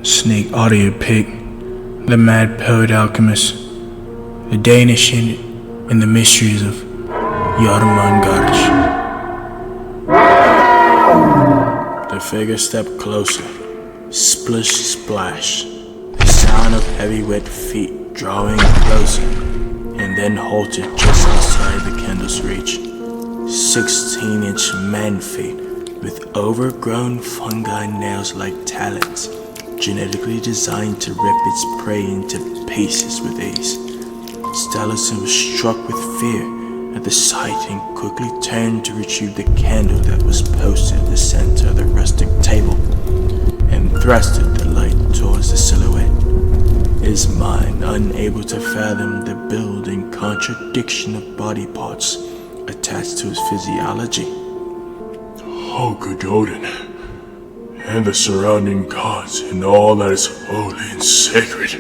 Sneak Audio Pick, the Mad Poet Alchemists, the Danish Unit, and the mysteries of Jormungandr. The figure stepped closer. Splish splash. The sound of heavy wet feet drawing closer, and then halted just outside the candle's reach. 16-inch man feet with overgrown fungi nails like talons, genetically designed to rip its prey into pieces with ease. Stellison was struck with fear at the sight and quickly turned to retrieve the candle that was posted at the center of the rustic table, and thrusted the light towards the silhouette, his mind unable to fathom the built-in contradiction of body parts attached to his physiology. Oh, good Odin, and the surrounding gods, and all that is holy and sacred.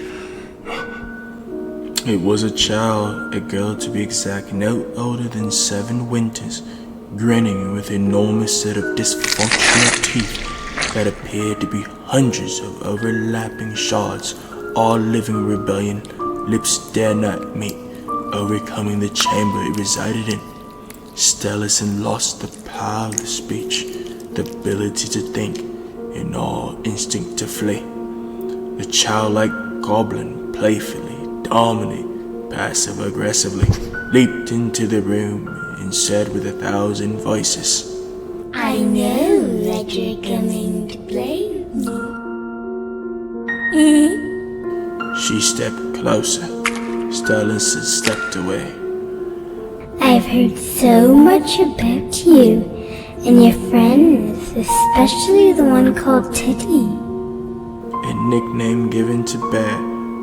It was a child, a girl to be exact, no older than 7 winters, grinning with an enormous set of dysfunctional teeth that appeared to be hundreds of overlapping shards, all living rebellion, lips dare not meet, overcoming the chamber it resided in. Stellison lost the power of speech, the ability to think, and all instinct to flee. The childlike goblin playfully, dominant, passive-aggressively, leaped into the room and said with 1,000 voices, I know that you're coming to play with me. She stepped closer. Stellison stepped away. I've heard so much about you and your friends, especially the one called Titty. A nickname given to Bear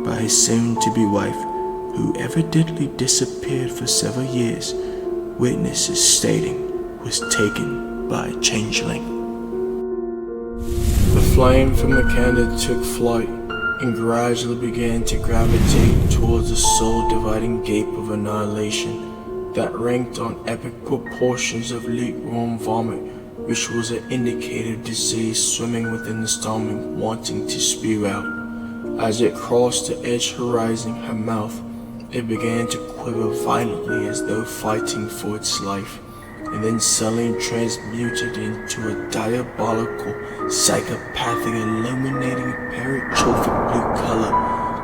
by his soon-to-be wife, who evidently disappeared for several years, witnesses stating was taken by a changeling. The flame from the candle took flight and gradually began to gravitate towards the soul-dividing gape of annihilation that ranked on epic proportions of lukewarm vomit, which was an indicator of disease swimming within the stomach, wanting to spew out. As it crossed the edge horizon her mouth, it began to quiver violently as though fighting for its life, and then suddenly transmuted into a diabolical, psychopathic, illuminating, paratropic blue color,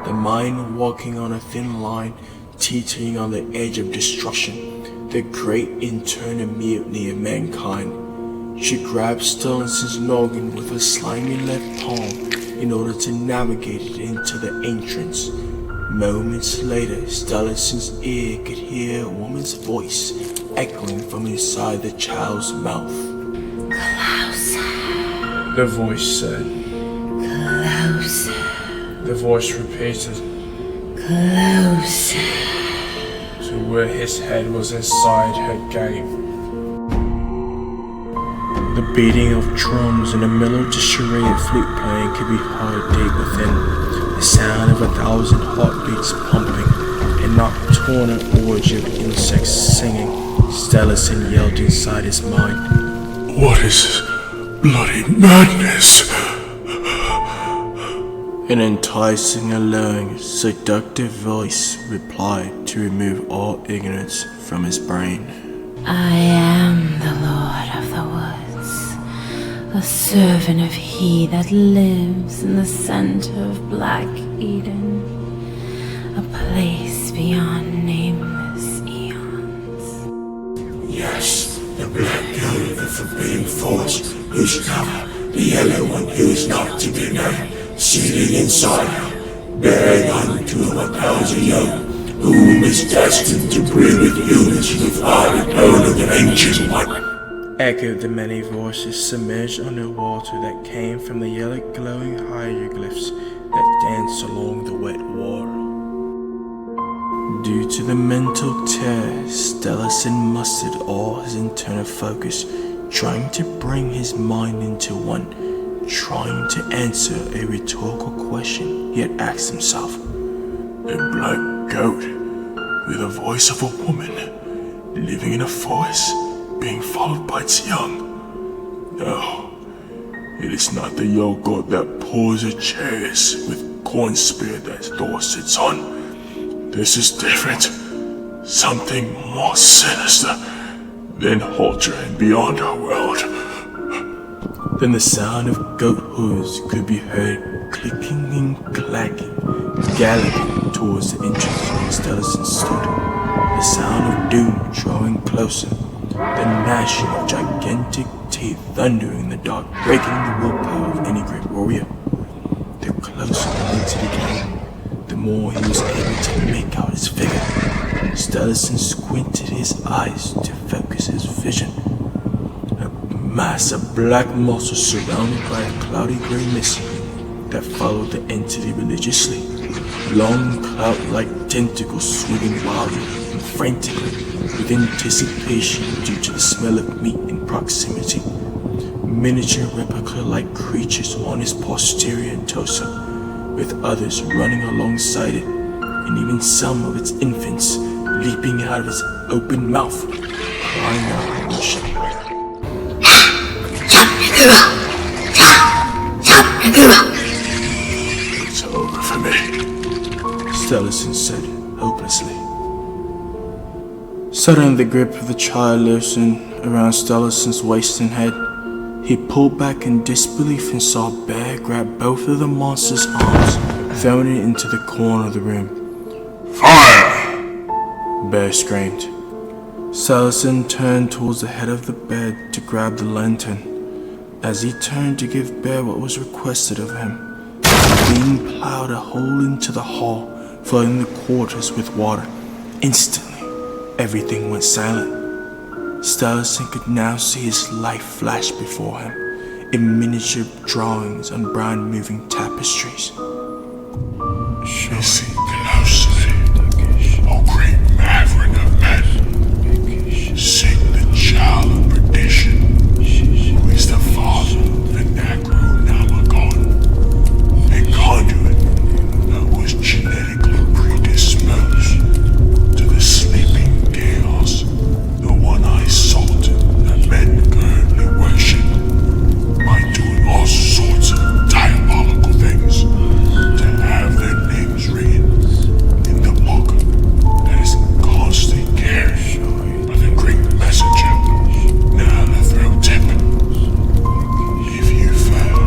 the mind walking on a thin line, teetering on the edge of destruction, the great internal mutiny of mankind. She grabbed Stellison's noggin with her slimy left palm in order to navigate it into the entrance. Moments later, Stellison's ear could hear a woman's voice echoing from inside the child's mouth. Closer. The voice said. Closer. The voice repeated. Closer. To where his head was inside her gape. The beating of drums and the melodious charade flute playing could be heard deep within. The sound of 1,000 heartbeats pumping, a nocturnal orgy of insects singing. Stellison yelled inside his mind. What is this bloody madness? An enticing, alluring, seductive voice replied to remove all ignorance from his brain. I am the Lord of the Woods, a servant of He that lives in the center of Black Eden, a place beyond nameless eons. Yes, the black girl of the forbidden force, whose cover, the yellow one who is not to be known, seated inside her, bearing unto 1,000 young, whom is destined to breed with humans without the tone of the ancient one. Echoed the many voices submerged underwater that came from the yellow glowing hieroglyphs that danced along the wet water. Due to the mental terror, Stellison mustered all his internal focus, trying to bring his mind into one, trying to answer a rhetorical question he had asked himself. A black goat with the voice of a woman, living in a forest, being followed by its young. No, It is not the yogurt that pulls the chairs with corn spear that Thor sits on. This is different. Something more sinister than Ultra and beyond our world. Then the sound of goat hooves could be heard clicking and clacking, galloping towards the entrance where Stellison stood. The sound of doom drawing closer, the gnashing of gigantic teeth thundering in the dark, breaking the willpower of any great warrior. The closer the entity came, the more he was able to make out his figure. Stellison squinted his eyes to focus his vision. A mass of black muscle surrounded by a cloudy gray mist that followed the entity religiously. Long cloud-like tentacles swinging wildly and frantically with anticipation due to the smell of meat in proximity. Miniature replica-like creatures on his posterior torso, with others running alongside it, and even some of its infants leaping out of its open mouth, crying out in worship. It's over for me, Stellison said hopelessly. Suddenly the grip of the child loosened around Stellison's waist and head. He pulled back in disbelief and saw Bear grab both of the monster's arms, throwing it into the corner of the room. Fire! Bear screamed. Stellison turned towards the head of the bed to grab the lantern. As he turned to give Bear what was requested of him, the beam plowed a hole into the hall, flooding the quarters with water. Instantly, everything went silent. Stellison could now see his life flash before him, in miniature drawings on brown moving tapestries. Listen closely, O great maverick of men. Sing the child of perdition, who is the father of the Nagru Namagon, a conduit that was genetically predisposed to the sleeping chaos, the one-eyed sultan that men currently worship by doing all sorts of diabolical things to have their names written in the book that is constantly carried by the great messenger, Nalathrotep. If you fail,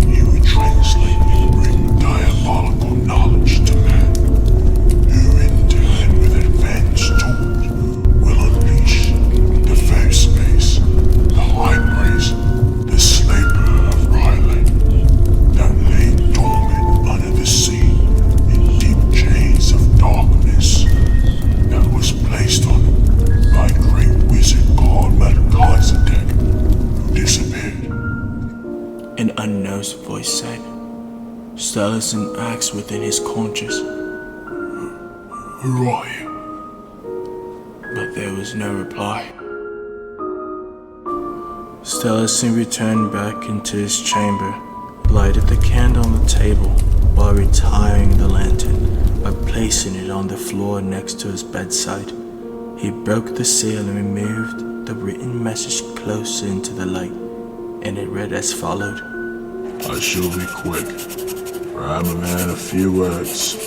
you would translate and bring diabolical knowledge to man, who in turn with advanced tools will unleash the first base, the high priest, the slaver of Riley, that lay dormant under the sea in deep chains of darkness, that was placed on him by a great wizard called Melchizedek, who disappeared. An unknown voice said. Stellison asked within his conscience, Who are you? but there was no reply. Stellison returned back into his chamber, lighted the candle on the table while retiring the lantern by placing it on the floor next to his bedside. He broke the seal and removed the written message closer into the light, and it read as followed. I shall be quick, for I am a man of few words.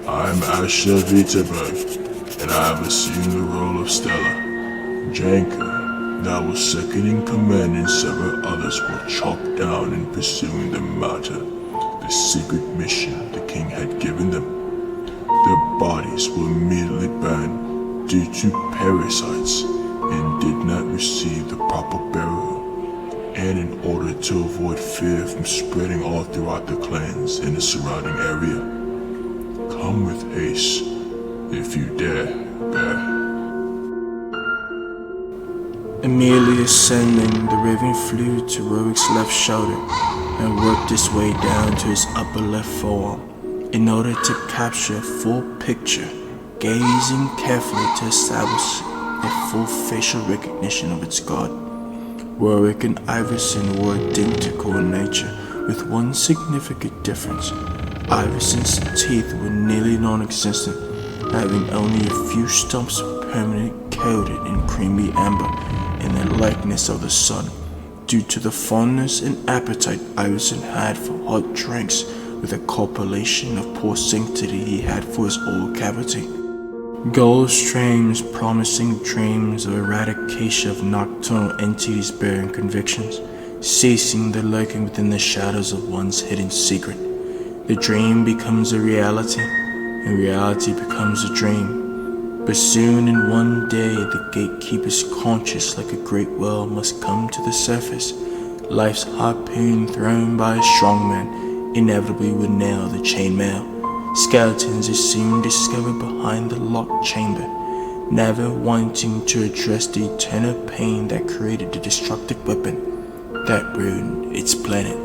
I am Asher Vitaberg, and I have assumed the role of Stella. Janka, that was second in command, and several others were chopped down in pursuing the matter, the secret mission the king had given them. Their bodies were immediately burned due to parasites and did not receive the proper burial, and in order to avoid fear from spreading all throughout the clans in the surrounding area. Come with haste, if you dare, Bear. Immediately ascending, the raven flew to Rowick's left shoulder and worked its way down to his upper left forearm in order to capture a full picture, gazing carefully to establish a full facial recognition of its god. Warwick and Iverson were identical in nature, with one significant difference. Iverson's teeth were nearly non-existent, having only a few stumps permanently coated in creamy amber in the likeness of the sun, due to the fondness and appetite Iverson had for hot drinks with a compilation of poor sanctity he had for his old cavity. Gullish dreams, promising dreams of eradication of nocturnal entities bearing convictions, ceasing their lurking within the shadows of one's hidden secret. The dream becomes a reality, and reality becomes a dream. But soon in one day the gatekeeper's conscience like a great whale must come to the surface. Life's harpoon thrown by a strong man inevitably would nail the chainmail. Skeletons are soon discovered behind the locked chamber, never wanting to address the eternal pain that created the destructive weapon that ruined its planet.